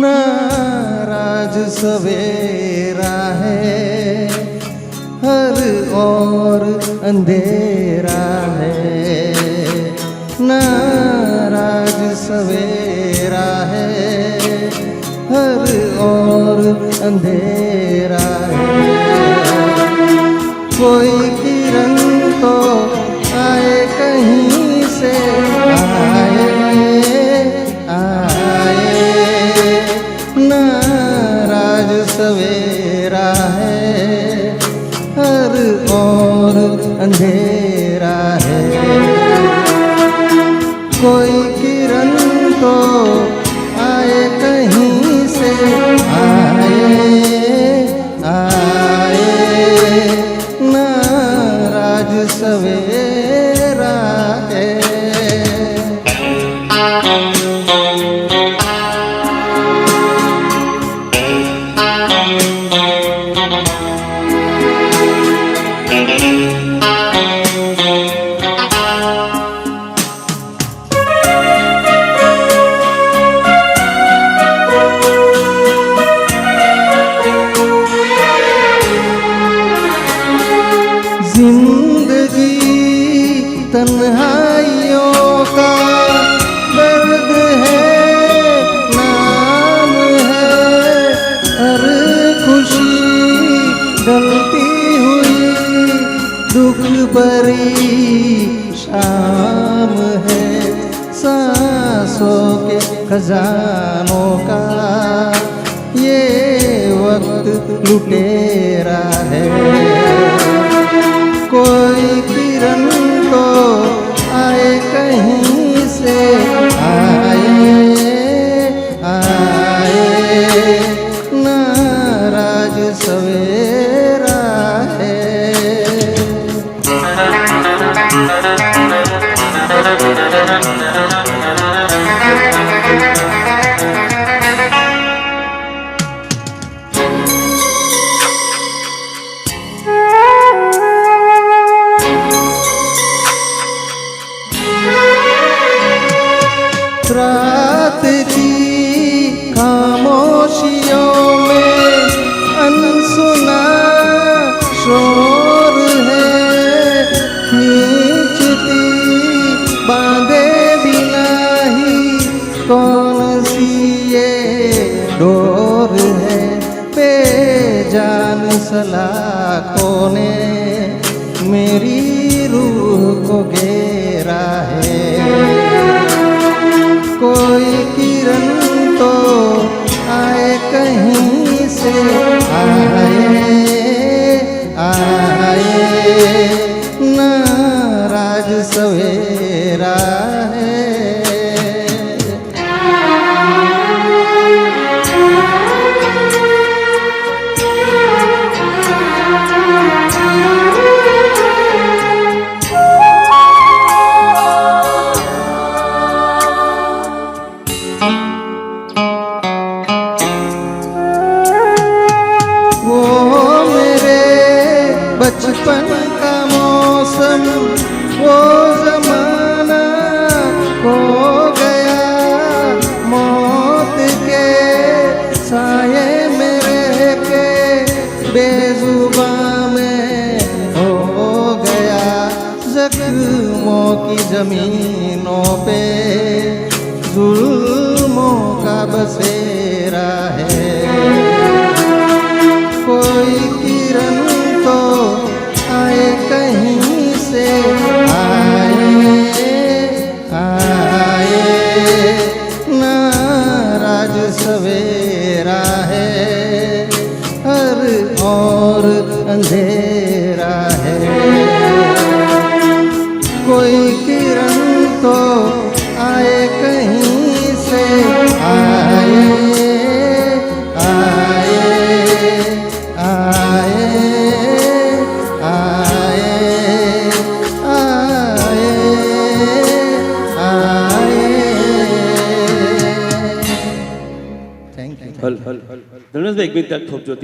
नाराज सवेरा है, हर और अंधेरा है। नाराज सवेरा है, हर और अंधेरा है। कोई किरण तो आए कहीं से, नाराज सवेरा है, हर और अंधेरा है। कोई किरण तो आए कहीं से, नाराज सवेरा है। जिंदगी तन्हाइयों का दर्द है, नाम है। हर खुशी ढलती हुई दुख भरी शाम है। सांसों के खजानों का ये वक्त लुटेरा है। कोई किरण तो आए कहीं से, नाराज सवेरा है। रात की खामोशियों में अनसुना शोर है। खींचती बांधे बिना ही कौन सी ये डोर है। बेजान सलाखों ने मेरी रूह को घेरा है। कोई किरण तो आए कहीं से, नाराज सवेरा है। बचपन का मौसम, वो जमाना खो गया। मौत के साये में रह के बेजुबां में हो गया। जख्मों की जमीनों पे जुल्मों का बसेरा है। कोई किरण तो आए कहीं से, नाराज सवेरा है, हर और अंधेरा है। कोई किरण तो आए कहीं से, धन्यवाद। एक मिनिट त्यात ठोक जो